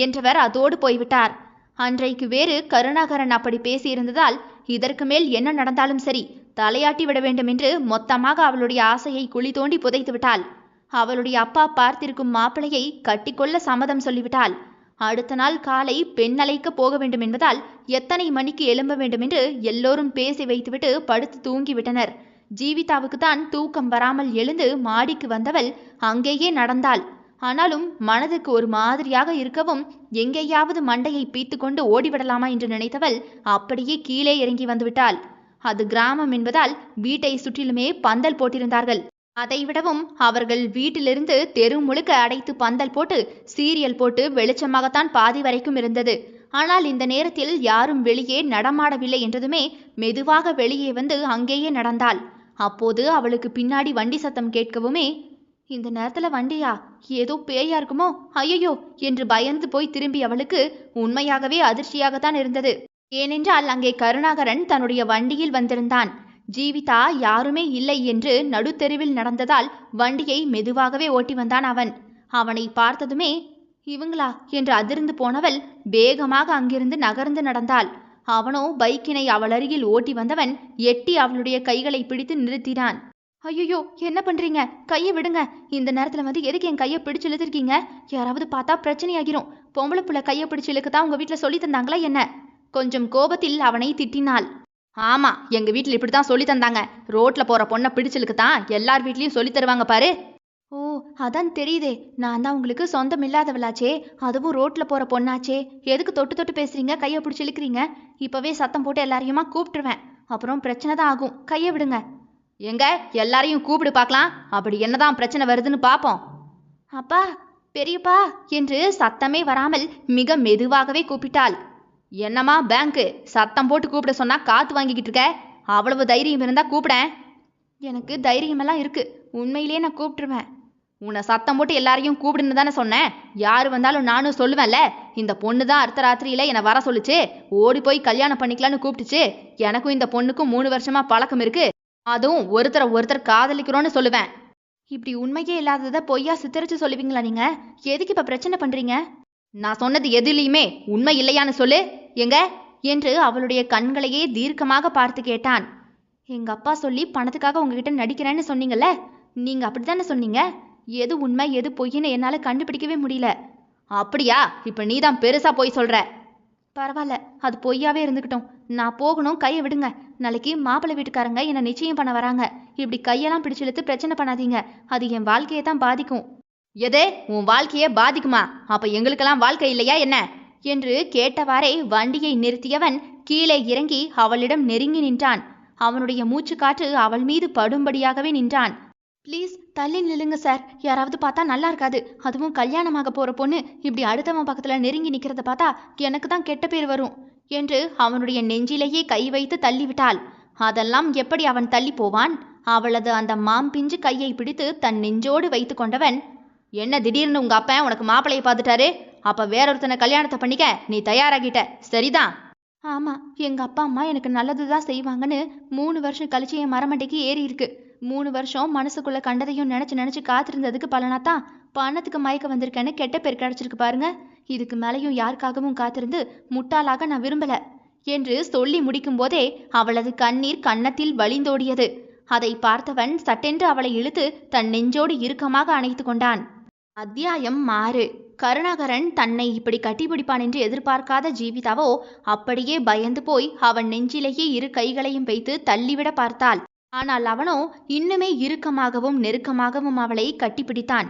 என்றவர் அதோடு போய்விட்டார். அன்றைக்கு வேறு கருணாகரன் அப்படி பேசியிருந்ததால் இதற்கு மேல் என்ன நடந்தாலும் சரி தலையாட்டி விட வேண்டும் என்று மொத்தமாக அவளுடைய ஆசையை குழி தோண்டி புதைத்து விட்டாள். அவளுடைய அப்பா பார்த்திருக்கும் மாப்பிளையை கட்டிக்கொள்ள சம்மதம் சொல்லிவிட்டாள். அடுத்த நாள் காலை பெண் அழைக்க போக வேண்டும் என்பதால் எத்தனை மணிக்கு எழும்ப வேண்டும் என்று எல்லோரும் பேசி வைத்துவிட்டு படுத்து தூங்கிவிட்டனர். ஜீவிதாவுக்கு தான் தூக்கம் வராமல் எழுந்து மாடிக்கு வந்தவள் அங்கேயே நடந்தாள். ஆனாலும் மனதுக்கு ஒரு மாதிரியாக இருக்கவும் எங்கேயாவது மண்டையை பீத்து கொண்டு ஓடிவிடலாமா என்று நினைத்தவள் அப்படியே கீழே இறங்கி வந்துவிட்டாள். அது கிராமம் என்பதால் வீட்டை சுற்றிலுமே பந்தல் போட்டிருந்தார்கள். அதைவிடவும் அவர்கள் வீட்டிலிருந்து தெரு முழுக்க அடைத்து பந்தல் போட்டு சீரியல் போட்டு வெளிச்சமாகத்தான் பாதி வரைக்கும் இருந்தது. ஆனால் இந்த நேரத்தில் யாரும் வெளியே நடமாடவில்லை என்றதுமே மெதுவாக வெளியே வந்து அங்கேயே நடந்தாள். அப்போது அவளுக்கு பின்னாடி வண்டி சத்தம் கேட்கவுமே, இந்த நேரத்துல வண்டியா? ஏதோ பேயா இருக்குமோ, ஐயோ என்று பயந்து போய் திரும்பி அவளுக்கு உண்மையாகவே அதிர்ச்சியாகத்தான் இருந்தது. ஏனென்றால் அங்கே கருணாகரன் தன்னுடைய வண்டியில் வந்திருந்தான். ஜீவிதா யாருமே இல்லை என்று நடுத்தெருவில் நடந்ததால் வண்டியை மெதுவாகவே ஓட்டி வந்தான் அவன். அவனை பார்த்ததுமே இவங்களா என்று அதிர்ந்து போனவள் வேகமாக அங்கிருந்து நகர்ந்து நடந்தாள். அவனோ பைக்கினை அவள் அருகில் ஓட்டி வந்தவன் எட்டி அவளுடைய கைகளை பிடித்து நிறுத்தினான். ஐயோ என்ன பண்றீங்க? கையை விடுங்க. இந்த நேரத்துல வந்து எதுக்கு என் கையை பிடிச்சு இழுத்துருக்கீங்க? யாராவது பார்த்தா பிரச்சனையாகிரும். பொம்பளை புள்ள கையை பிடிச்சு இழுக்கத்தான் உங்க வீட்டுல சொல்லி தந்தாங்களா என்ன? கொஞ்சம் கோபத்தில் அவனை திட்டினாள். ஆமா, எங்க வீட்டுல இப்படித்தான் சொல்லி தந்தாங்க. ரோட்ல போற பொண்ணை பிடிச்சிலுக்குத்தான் எல்லார் வீட்லயும் சொல்லி தருவாங்க பாரு. ஓ அதான் தெரியுதே, நான் தான் உங்களுக்கு சொந்தம் இல்லாதவளாச்சே, அதுவும் ரோட்ல போற பொண்ணாச்சே. எதுக்கு தொட்டு தொட்டு பேசுறீங்க? கையை பிடிச்சி இழுக்கிறீங்க. இப்பவே சத்தம் போட்டு எல்லாரையுமா கூப்பிட்டுருவேன். அப்புறம் பிரச்சனை தான் ஆகும். கையை விடுங்க. எங்க எல்லாரையும் கூப்பிடு பார்க்கலாம். அப்படி என்னதான் பிரச்சனை வருதுன்னு பாப்போம். அப்பா, பெரியப்பா என்று சத்தமே வராமல் மிக மெதுவாகவே கூப்பிட்டாள். என்னம்மா பேங்க்கு? சத்தம் போட்டு கூப்பிட சொன்னா காத்து வாங்கிக்கிட்டு இருக்க. அவ்வளவு தைரியம் இருந்தா கூப்பிட. எனக்கு தைரியமெல்லாம் இருக்கு, உண்மையிலேயே நான் கூப்பிட்டுருவேன். உன்னை சத்தம் போட்டு எல்லாரையும் கூப்பிடுன்னு தானே சொன்னேன். யாரு வந்தாலும் நானும் சொல்லுவேன்ல. இந்த பொண்ணு தான் அர்த்த ராத்திரியில என்னை வர சொல்லுச்சு. ஓடி போய் கல்யாணம் பண்ணிக்கலான்னு கூப்பிட்டுச்சு. எனக்கும் இந்த பொண்ணுக்கும் 3 வருஷமா பழக்கம் இருக்கு. அதுவும் ஒருத்தர் காதலிக்கிறோன்னு சொல்லுவேன். இப்படி உண்மையே இல்லாததை பொய்யா சித்தரிச்சு சொல்லுவீங்களா நீங்க? எதுக்கு இப்ப பிரச்சனை பண்றீங்க? நான் சொன்னது எதுலையுமே உண்மை இல்லையான்னு சொல்லு. எங்க என்று அவளுடைய கண்களையே தீர்க்கமாக பார்த்து கேட்டான். எங்க அப்பா சொல்லி பணத்துக்காக உங்ககிட்ட நடிக்கிறேன்னு சொன்னீங்கல்ல, நீங்க அப்படித்தானே சொன்னீங்க. எது உண்மை எது பொய்ன்னு என்னால கண்டுபிடிக்கவே முடியல. அப்படியா? இப்ப நீதான் பெருசா போய் சொல்ற. பரவாயில்ல, அது பொய்யாவே இருந்துக்கிட்டோம். நான் போகணும், கையை விடுங்க. நாளைக்கு மாப்பிள்ளை வீட்டுக்காரங்க என்னை நிச்சயம் பண்ண வராங்க. இப்படி கையெல்லாம் பிடிச்சு இழுத்து பிரச்சனை பண்ணாதீங்க. அது என் வாழ்க்கையை தான் பாதிக்கும். எதே உன் வாழ்க்கையே பாதிக்குமா? அப்ப எங்களுக்கெல்லாம் வாழ்க்கை இல்லையா என்ன என்று கேட்டவாறே வண்டியை நிறுத்தியவன் கீழே இறங்கி அவளிடம் நெருங்கி நின்றான். அவனுடைய மூச்சு காற்று அவள் மீது படும்படியாகவே நின்றான். ப்ளீஸ் தள்ளி நில்லுங்க சார், யாராவது பார்த்தா நல்லா இருக்காது. அதுவும் கல்யாணமாக போற பொண்ணு இப்படி அடுத்தவன் பக்கத்துல நெருங்கி நிக்கிறத பார்த்தா எனக்கு தான் கெட்ட பேர் வரும் என்று அவனுடைய நெஞ்சிலேயே கை வைத்து தள்ளிவிட்டாள். அதெல்லாம் எப்படி அவன் தள்ளி போவான்? அவளது அந்த மாம்பிஞ்சு கையை பிடித்து தன் நெஞ்சோடு வைத்து கொண்டவன், என்ன திடீர்னு உங்க அப்பா உனக்கு மாப்பிள்ளையை பார்த்துட்டாரு? அப்ப வேறொருத்தனை கல்யாணத்தை பண்ணிக்க நீ தயாராகிட்ட, சரிதான்? ஆமா, எங்க அப்பா அம்மா எனக்கு நல்லதுதான் செய்வாங்கன்னு 3 வருஷம் கழிச்சு என் மரமண்டைக்கு ஏறி இருக்கு. 3 வருஷம் மனசுக்குள்ள கண்டதையும் நினைச்சு காத்திருந்ததுக்கு பலனாத்தான் பணத்துக்கு மயக்க வந்திருக்கேன்னு கெட்ட பேர் கிடைச்சிருக்கு பாருங்க. இதுக்கு மேலையும் யாருக்காகவும் காத்திருந்து முட்டாளாக நான் விரும்பல என்று சொல்லி முடிக்கும் போதே அவளது கண்ணீர் கன்னத்தில் வழிந்தோடியது. அதை பார்த்தவன் சட்டென்று அவளை இழுத்து தன் நெஞ்சோடு இறுக்கமாக அணைத்து கொண்டான். அத்தியாயம் 6. கருணாகரன் தன்னை இப்படி கட்டிப்பிடிப்பான் என்று எதிர்பார்க்காத ஜீவிதாவோ அப்படியே பயந்து போய் அவன் நெஞ்சிலேயே 2 கைகளையும் வைத்து தள்ளிவிட பார்த்தாள். ஆனால் அவனோ இன்னுமே இறுக்கமாகவும் நெருக்கமாகவும் அவளை கட்டிப்பிடித்தான்.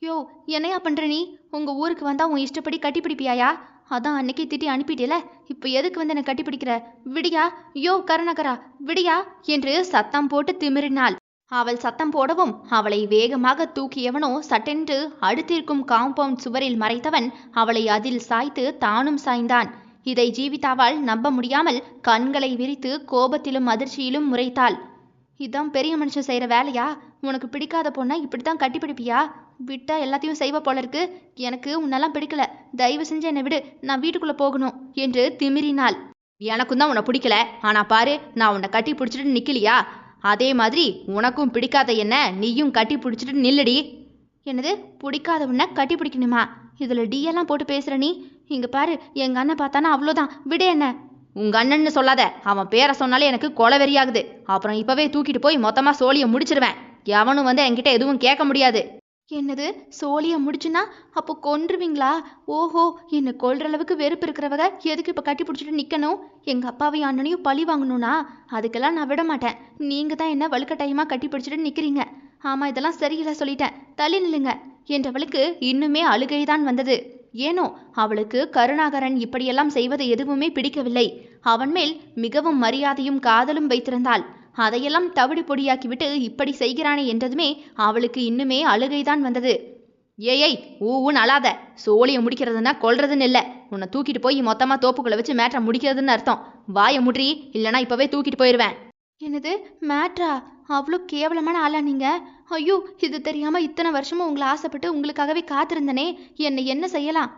யோ, என்னையா பண்ற நீ? உங்க ஊருக்கு வந்தா உன் இஷ்டப்படி கட்டிப்பிடிப்பியாயா? அதான் அன்னைக்கு திட்டி அனுப்பிட்டேல, இப்ப எதுக்கு வந்து என்னை கட்டிப்பிடிக்கிற? விடியா? யோ கருணாகரா, விடியா என்று சத்தம் போட்டு திமிரினாள். அவள் சத்தம் போடவும் அவளை வேகமாக தூக்கியவனோ சட்டென்று அடுத்திருக்கும் காம்பவுண்ட் சுவரில் மறைத்தவன் அவளை அதில் சாய்த்து தானும் சாய்ந்தான். இதை ஜீவிதாவால் நம்ப முடியாமல் கண்களை விரித்து கோபத்திலும் அதிர்ச்சியிலும் முறைத்தாள். இதான் பெரிய மனுஷன் செய்யற வேலையா? உனக்கு பிடிக்காத பொண்ணா இப்படித்தான் கட்டிப்பிடிப்பியா? விட்டா எல்லாத்தையும் செய்வ போல இருக்கு. எனக்கு உன்னெல்லாம் பிடிக்கல, தயவு செஞ்சு என்னை விடு, நான் வீட்டுக்குள்ள போகணும் என்று திமிரினாள். எனக்கும் தான் உன்னை பிடிக்கல. ஆனா பாரு, நான் உன்னை கட்டி பிடிச்சிட்டு நிக்கலையா? அதே மாதிரி உனக்கும் பிடிக்காத என்ன நீயும் கட்டி பிடிச்சிட்டு நில்லுடி. என்னது, பிடிக்காத உன்ன கட்டி பிடிக்கணுமா? இதுல டி எல்லாம் போட்டு பேசுற நீ? இங்க பாரு, எங்க அண்ணன் பார்த்தானா அவ்வளோதான், விடு என்ன. உங்க அண்ணன்னு சொல்லாத, அவன் பேரை சொன்னாலே எனக்கு கொலை வெறியாகுது. அப்புறம் இப்பவே தூக்கிட்டு போய் மொத்தமா சோழியை முடிச்சிருவேன். எவனும் வந்து என்கிட்ட எதுவும் கேட்க முடியாது. என்னது, சோழியை முடிச்சுன்னா அப்போ கொன்றுவீங்களா? ஓஹோ, என்னை கொல்ற அளவுக்கு வெறுப்பு இருக்கிறவங்க எதுக்கு இப்போ கட்டி பிடிச்சிட்டு நிற்கணும்? எங்கள் அப்பாவையும் அண்ணனையும் பழி வாங்கணும்னா அதுக்கெல்லாம் நான் விட மாட்டேன். நீங்கள் தான் என்ன வலுக்கட்டாயமாக கட்டி பிடிச்சிட்டு நிற்கிறீங்க. ஆமாம், இதெல்லாம் சரியில்லை, சொல்லிட்டேன், தள்ளி நில்லுங்க என்றவளுக்கு இன்னுமே அழுகைதான் வந்தது. ஏனோ அவளுக்கு கருணாகரன் இப்படியெல்லாம் செய்வது எதுவுமே பிடிக்கவில்லை. அவன் மேல் மிகவும் மரியாதையும் காதலும் வைத்திருந்தாள். அதையெல்லாம் தவிடு பொடியாக்கிவிட்டு இப்படி செய்கிறானே என்றதுமே அவளுக்கு இன்னுமே அழுகைதான் வந்தது. ஏய், ஊன்னு அழாத. சோழியை முடிக்கிறதுனா கொல்றதுன்னு இல்லை. உன்னை தூக்கிட்டு போய் மொத்தமாக தோப்புக்குள்ள வச்சு மேட்ரை முடிக்கிறதுன்னு அர்த்தம். வாயை முட்ரி, இல்லைனா இப்போவே தூக்கிட்டு போயிடுவேன். என்னது, மேட்ரா? அவ்வளோ கேவலமான ஆளா நீங்க? ஐயோ, இது தெரியாம இத்தனை வருஷமும் உங்களை ஆசைப்பட்டு உங்களுக்காகவே காத்திருந்தனே. என்னை என்ன செய்யலாம்?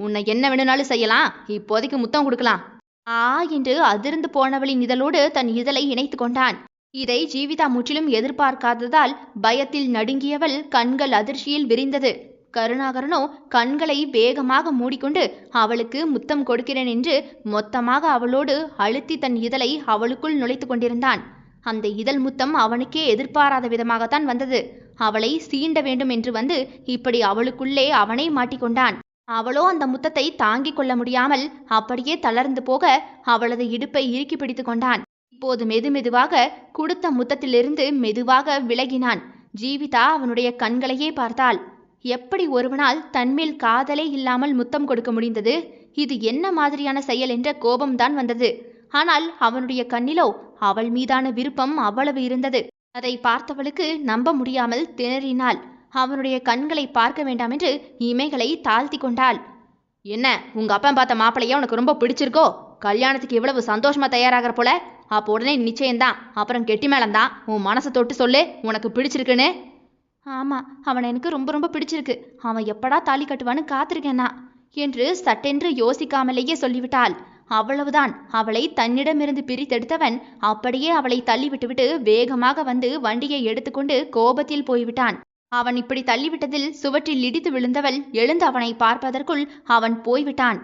உன்னை என்ன வேணும்னாலும் செய்யலாம். இப்போதைக்கு முத்தம் கொடுக்கலாம். ஆ என்று அதிர்ந்து போனவளின் இதழோடு தன் இதழை இணைத்து கொண்டான். இதை ஜீவிதா முற்றிலும் எதிர்பார்க்காததால் பயத்தில் நடுங்கியவள் கண்கள் அதிர்ச்சியில் விரிந்தது. கருணாகரனோ கண்களை வேகமாக மூடிக்கொண்டு அவளுக்கு முத்தம் கொடுக்கிறேன் என்று மொத்தமாக அவளோடு அழுத்தி தன் இதழை அவளுக்குள் நுழைத்து கொண்டிருந்தான். அந்த இதழ் முத்தம் அவனுக்கே எதிர்பாராத விதமாகத்தான் வந்தது. அவளை சீண்ட வேண்டும் என்று வந்து இப்படி அவளுக்குள்ளே அவனை மாட்டிக்கொண்டான். அவளோ அந்த முத்தத்தை தாங்கிக் கொள்ள முடியாமல் அப்படியே தளர்ந்து போக அவளது இடுப்பை இறுக்கி பிடித்து கொண்டான். இப்போது மெதுமெதுவாக கொடுத்த முத்தத்திலிருந்து மெதுவாக விலகினான். ஜீவிதா அவனுடைய கண்களையே பார்த்தாள். எப்படி ஒருவனால் தன்மேல் காதலே இல்லாமல் முத்தம் கொடுக்க முடிந்தது? இது என்ன மாதிரியான செயல் என்ற கோபம்தான் வந்தது. ஆனால் அவனுடைய கண்ணிலோ அவள் மீதான விருப்பம் அவ்வளவு இருந்தது. அதை பார்த்தவளுக்கு நம்ப முடியாமல் திணறினாள். அவனுடைய கண்களை பார்க்க வேண்டாம் என்று இமைகளை தாழ்த்தி கொண்டாள். என்ன, உங்க அப்பன் பார்த்த மாப்பிள்ளையா உனக்கு ரொம்ப பிடிச்சிருக்கோ? கல்யாணத்துக்கு இவ்வளவு சந்தோஷமா தயாராகிற போல. அப்போ உடனே நிச்சயம்தான், அப்புறம் கெட்டி மேளம்தான். உன் மனசை தொட்டு சொல்லு, உனக்கு பிடிச்சிருக்குன்னு. ஆமா, அவனை எனக்கு ரொம்ப ரொம்ப பிடிச்சிருக்கு. அவன் எப்படா தாலி கட்டுவான்னு காத்திருக்கேனா என்று சட்டென்று யோசிக்காமலேயே சொல்லிவிட்டாள். அவ்வளவுதான். அவளை தன்னிடமிருந்து பிரித்தெடுத்தவன் அப்படியே அவளை தள்ளிவிட்டுவிட்டு வேகமாக வந்து வண்டியை எடுத்துக்கொண்டு கோபத்தில் போய்விட்டான். அவன் இப்படி தள்ளிவிட்டதில் சுவற்றில் இடித்து விழுந்தவள் எழுந்து அவனை பார்ப்பதற்குள் அவன் போய்விட்டான்.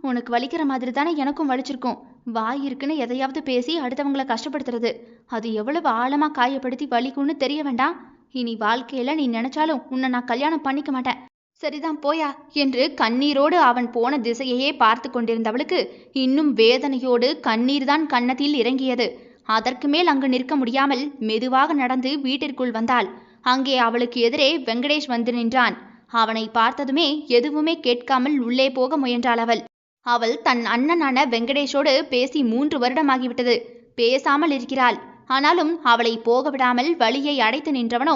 உனக்கு வலிக்கிற மாதிரி தானே எனக்கும் வலிச்சிருக்கும். வாய் இருக்குன்னு எதையாவது பேசி அடுத்தவங்களை கஷ்டப்படுத்துறது, அது எவ்வளவு ஆழமா காயப்படுத்தி வலிக்கும்னு தெரிய வேண்டாம். இனி வாழ்க்கையில நீ நினைச்சாலும் உன்னை நான் கல்யாணம் பண்ணிக்க மாட்டேன். சரிதான், போயா என்று கண்ணீரோடு அவன் போன திசையையே பார்த்து கொண்டிருந்தவளுக்கு இன்னும் வேதனையோடு கண்ணீர்தான் கன்னத்தில் இறங்கியது. அதற்கு மேல் அங்கு நிற்க முடியாமல் மெதுவாக நடந்து வீட்டிற்குள் வந்தாள். அங்கே அவளுக்கு எதிரே வெங்கடேஷ் வந்து நின்றான். அவனை பார்த்ததுமே எதுவுமே கேட்காமல் உள்ளே போக முயன்றாள் அவள். அவள் தன் அண்ணனான வெங்கடேஷோடு பேசி 3 வருடமாகிவிட்டது. பேசாமல் இருக்கிறாள். ஆனாலும் அவளை போக விடாமல் வழியை அடைத்து நின்றவனோ,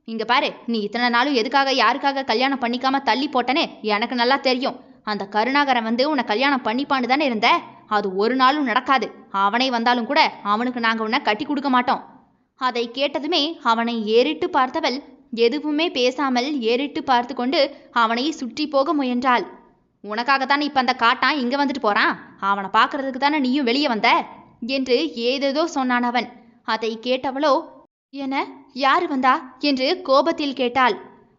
இங்க பாரு, நீ இத்தனை நாளும் எதுக்காக யாருக்காக கல்யாணம் பண்ணிக்காம தள்ளி போட்டனே எனக்கு நல்லா தெரியும். அந்த கருணாகரன் வந்து உன்னை கல்யாணம் பண்ணிப்பான்னு தானே இருந்த. அது ஒரு நாளும் நடக்காது. அவனை வந்தாலும் கூட அவனுக்கு நாங்க உன்னை கட்டி கொடுக்க மாட்டோம். அதை கேட்டதுமே அவனை ஏறிட்டு பார்த்தவள் எதுவுமே பேசாமல் ஏறிட்டு பார்த்து கொண்டு அவனை சுற்றி போக முயன்றாள். உனக்காகத்தானே இப்ப அந்த காட்டான் இங்க வந்துட்டு போறான். அவனை பார்க்கறதுக்கு தானே நீயும் வெளியே வந்த என்று ஏதேதோ சொன்னான் அவன். அதை கேட்டவளோ, என யாரு வந்தா என்று கோபத்தில் கேட்டாள்.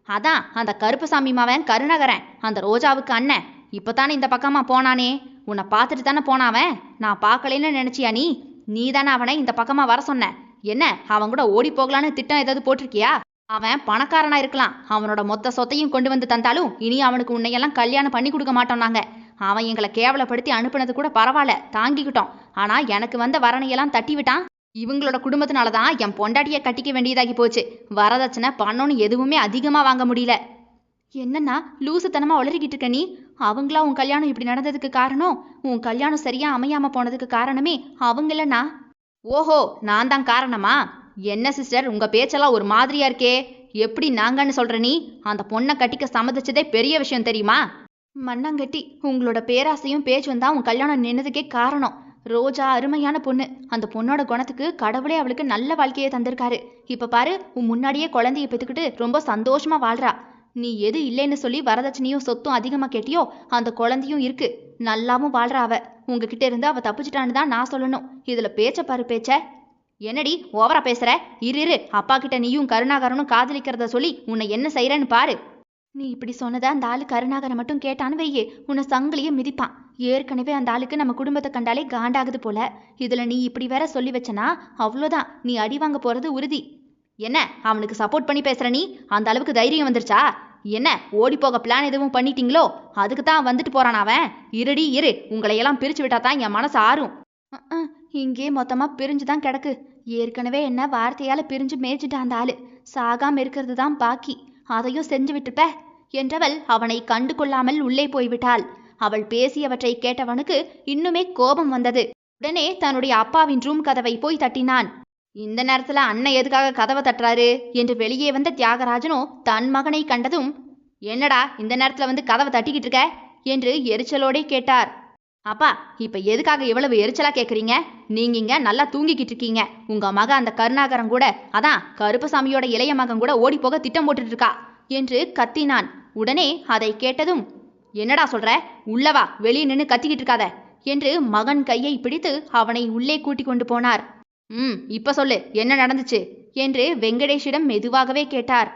அதான் அந்த கருப்பசாமி மாவன் கருணாகரன், அந்த ரோஜாவுக்கு அண்ணன். இப்பதானே இந்த பக்கமா போனானே. உன்னை பார்த்துட்டு தானே போனாவன். நான் பார்க்கலன்னு நினைச்சியா நீ? நீ தானே அவனை இந்த பக்கமா வர சொன்ன. என்ன, அவன் கூட ஓடி போகலான்னு திட்டம் ஏதாவது போட்டிருக்கியா? அவன் பணக்காரனா இருக்கலாம். அவனோட மொத்த சொத்தையும் கொண்டு வந்து தந்தாலும் இனி அவனுக்கு உன்னையெல்லாம் கல்யாணம் பண்ணி கொடுக்க மாட்டோம் நாங்க. அவன் எங்களை கேவலப்படுத்தி அனுப்புனது கூட பரவாயில்ல, தாங்கிக்கிட்டோம். ஆனா எனக்கு வந்த வரணையெல்லாம் தட்டி விட்டான். இவங்களோட குடும்பத்தினாலதான் என் பொண்டாட்டியை கட்டிக்க வேண்டியதாகி போச்சு. வரதட்சணை பணம்னு எதுவுமே அதிகமா வாங்க முடியல. என்னன்னா லூசுத்தனமா உளறிக்கிட்டு இருக்க நீ? அவங்களா உன் கல்யாணம் இப்படி நடந்ததுக்கு காரணம்? உன் கல்யாணம் சரியா அமையாம போனதுக்கு காரணமே அவங்களா? ஓஹோ, நான் தான் காரணமா? என்ன சிஸ்டர், உங்க பேச்செல்லாம் ஒரு மாதிரியா இருக்கே. எப்படி நாங்கன்னு சொல்ற நீ? அந்த பொண்ணை கட்டிக்க சம்மதிச்சதே பெரிய விஷயம் தெரியுமா? மண்ணாங்கட்டி, உங்களோட பேராசையும் பேச்சும் தான் உன் கல்யாணம் நின்னதுக்கே காரணம். ரோஜா அருமையான பொண்ணு. அந்த பொண்ணோட குணத்துக்கு கடவுளே அவளுக்கு நல்ல வாழ்க்கையை தந்திருக்காரு. இப்ப பாரு, உன் முன்னாடியே குழந்தைய பெத்துக்கிட்டு ரொம்ப சந்தோஷமா வாழ்றா. நீ எது இல்லைன்னு சொல்லி வரதட்சணையும் சொத்தும் அதிகமா கேட்டியோ அந்த குழந்தையும் இருக்கு, நல்லாவும் வாழ்றா அவ. உங்ககிட்ட இருந்து அவ தப்பிச்சிட்டான்னு தான் நான் சொல்லணும். இதுல பேச்ச பாரு பேச்ச. என்னடி ஓவரா பேசுற? இரு அப்பா கிட்ட நீயும் கருணாகரனும் காதலிக்கிறத சொல்லி உன்னை என்ன செய்யறன்னு பாரு. நீ இப்படி சொன்னதா அந்த ஆளு கருணாகரன் மட்டும் கேட்டான்னு வையே, உன்னை சங்கிலிய மிதிப்பான். ஏற்கனவே அந்த ஆளுக்கு நம்ம குடும்பத்தை கண்டாலே காண்டாகுது போல. இதுல நீ இப்படி வேற சொல்லி வச்சனா அவ்வளோதான், நீ அடி வாங்க போறது உறுதி. என்ன அவனுக்கு சப்போர்ட் பண்ணி பேசுற நீ? அந்த அளவுக்கு தைரியம் வந்துருச்சா? என்ன ஓடி போக பிளான் எதுவும் பண்ணிட்டீங்களோ? அதுக்கு தான் வந்துட்டு போறான் அவன். இரு உங்களையெல்லாம் பிரிச்சு விட்டா தான் என் மனசு ஆறும். இங்கே மொத்தமா பிரிஞ்சுதான் கிடக்கு. ஏற்கனவே என்ன வார்த்தையால பிரிஞ்சு மேய்ச்சிட்டான் அந்த ஆளு. சாகாம இருக்கிறது தான் பாக்கி. அதையும் செஞ்சு விட்டுப்ப என்றவள் அவனை கண்டு கொள்ளாமல் உள்ளே போய்விட்டாள். அவள் பேசியவற்றை கேட்டவனுக்கு இன்னுமே கோபம் வந்தது. உடனே தன்னுடைய அப்பாவின் ரூம் கதவை போய் தட்டினான். இந்த நேரத்துல அண்ணன் எதுக்காக கதவை தட்டுறாரு என்று வெளியே வந்த தியாகராஜனோ தன் மகனை கண்டதும், என்னடா இந்த நேரத்துல வந்து கதவை தட்டிக்கிட்டு இருக்க என்று எரிச்சலோடே கேட்டார். அப்பா, இப்ப எதுக்காக இவ்வளவு எரிச்சலா கேக்குறீங்க? நீங்க இங்க நல்லா தூங்கிக்கிட்டு இருக்கீங்க. உங்க மக அந்த கருணாகரன் கூட, அதான் கருப்பசாமியோட இளைய மகன் கூட ஓடி போக திட்டம் போட்டுட்டு இருக்கா என்று கத்தினான். உடனே அதை கேட்டதும், என்னடா சொல்ற? உள்ளவா, வெளியே நின்று கத்திக்கிட்டு இருக்காத என்று மகன் கையை பிடித்து அவனை உள்ளே கூட்டிக் கொண்டு போனார். இப்ப சொல்லு, என்ன நடந்துச்சு என்று வெங்கடேஷிடம் மெதுவாகவே கேட்டார்.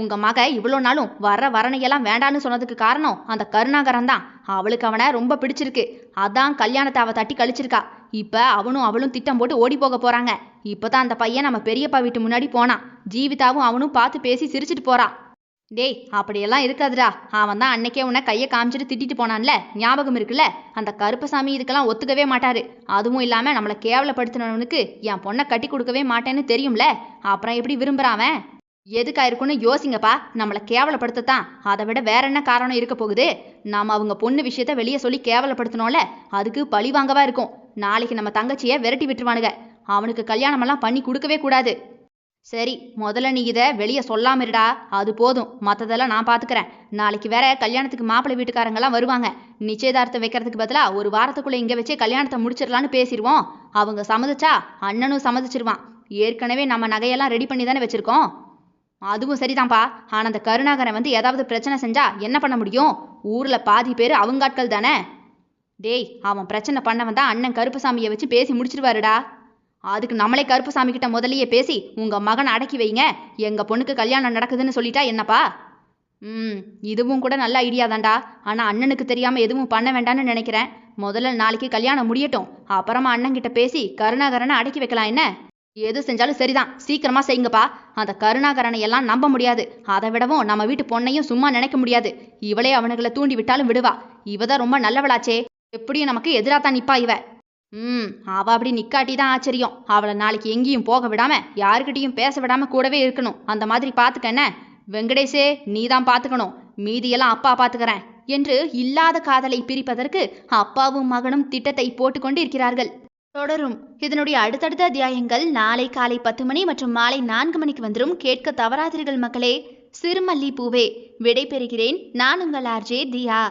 உங்க மக இவ்வளோ நாளும் வரனையெல்லாம் வேண்டான்னு சொன்னதுக்கு காரணம் அந்த கருணாகரன் தான். அவளுக்கு அவனை ரொம்ப பிடிச்சிருக்கு. அதான் கல்யாணத்தை அவ தட்டி கழிச்சிருக்கா. இப்ப அவளும் திட்டம் போட்டு ஓடி போக போறாங்க. இப்பதான் அந்த பையன் நம்ம பெரியப்பா வீட்டு முன்னாடி போனான். ஜீவிதாவும் அவனும் பார்த்து பேசி சிரிச்சிட்டு போறான். டேய், அப்படியெல்லாம் இருக்காதுடா. அவன் தான் அன்னைக்கே உன்னை கையை காமிச்சிட்டு திட்டிட்டு போனான்ல, ஞாபகம் இருக்குல்ல? அந்த கருப்பசாமி இதுக்கெல்லாம் ஒத்துக்கவே மாட்டாரு. அதுவும் இல்லாம நம்மளை கேவலப்படுத்தினவனுக்கு என் பொண்ணை கட்டி கொடுக்கவே மாட்டேன்னு தெரியும்ல. அப்புறம் எப்படி விரும்புறான்? எதுக்கா இருக்குன்னு யோசிங்கப்பா. நம்மளை கேவலப்படுத்தத்தான். அதை விட வேற என்ன காரணம் இருக்க போகுது? நாம அவங்க பொண்ணு விஷயத்த வெளியே சொல்லி கேவலப்படுத்தணும்ல, அதுக்கு பழி வாங்கவா இருக்கும். நாளைக்கு நம்ம தங்கச்சியை விரட்டி விட்டுருவானுங்க. அவனுக்கு கல்யாணமெல்லாம் பண்ணி கொடுக்கவே கூடாது. சரி, முதல்ல நீ இதை வெளியே சொல்லாம இருடா. அது போதும், மற்றதெல்லாம் நான் பார்த்துக்கிறேன். நாளைக்கு வேற கல்யாணத்துக்கு மாப்பிள்ளை வீட்டுக்காரங்கெல்லாம் வருவாங்க. நிச்சயதார்த்தம் வைக்கிறதுக்கு பதிலா ஒரு வாரத்துக்குள்ள இங்க வச்சே கல்யாணத்தை முடிச்சிடலான்னு பேசிடுவோம். அவங்க சம்மதிச்சா அண்ணனும் சம்மதிச்சிருவான். ஏற்கனவே நம்ம நகையெல்லாம் ரெடி பண்ணி தானே வச்சிருக்கோம். அதுவும் சரிதான்ப்பா. ஆனா அந்த கருணாகரன் வந்து ஏதாவது பிரச்சனை செஞ்சா என்ன பண்ண முடியும்? ஊர்ல பாதி பேர் அவங்காட்கள் தானே. டேய், அவன் பிரச்சனை பண்ணவன் தான் அண்ணன் கருப்பசாமியை வச்சு பேசி முடிச்சிருவாருடா. அதுக்கு நம்மளே கருப்பசாமி கிட்ட முதலையே பேசி உங்க மகனை அடக்கி வைங்க. எங்க பொண்ணுக்கு கல்யாணம் நடக்குதுன்னு சொல்லிட்டா என்னப்பா? இதுவும் கூட நல்ல ஐடியா தான்டா. ஆனா அண்ணனுக்கு தெரியாம எதுவும் பண்ண வேண்டாம்னு நினைக்கிறேன். முதல்ல நாளைக்கு கல்யாணம் முடியட்டும். அப்புறமா அண்ணன் கிட்ட பேசி கருணாகரனை அடக்கி வைக்கலாம். என்ன எது செஞ்சாலும் சரிதான், சீக்கிரமா செய்யுங்கப்பா. அந்த கருணாகரனை எல்லாம் நம்ப முடியாது. அதை விடவும் நம்ம வீட்டு பொண்ணையும் சும்மா நினைக்க முடியாது. இவளே அவனுங்களை தூண்டி விட்டாலும் விடுவா. இவதான் ரொம்ப நல்லவளாச்சே. எப்படியும் நமக்கு எதிராத்தான் நிப்பா இவ. அவ அப்படி நிக்காட்டி தான் ஆச்சரியம். அவளை நாளைக்கு எங்கேயும் போக விடாம, யாருக்கிட்டையும் பேச விடாம கூடவே இருக்கணும். அந்த மாதிரி பாத்துக்க. என்ன வெங்கடேஷே, நீ தான் பாத்துக்கணும். மீதியெல்லாம் அப்பா பாத்துக்கிறேன் என்று இல்லாத காதலை பிரிப்பதற்கு அப்பாவும் மகனும் திட்டத்தை போட்டுக்கொண்டு இருக்கிறார்கள். தொடரும். இதனுடைய அடுத்தடுத்த அத்தியாயங்கள் நாளை காலை 10 மணி மற்றும் மாலை 4 மணிக்கு வந்துடும். கேட்க தவறாதீர்கள் மக்களே. சிறுமல்லி பூவே. விடை பெறுகிறேன். நான் உங்கள் ஆர்ஜே தியா.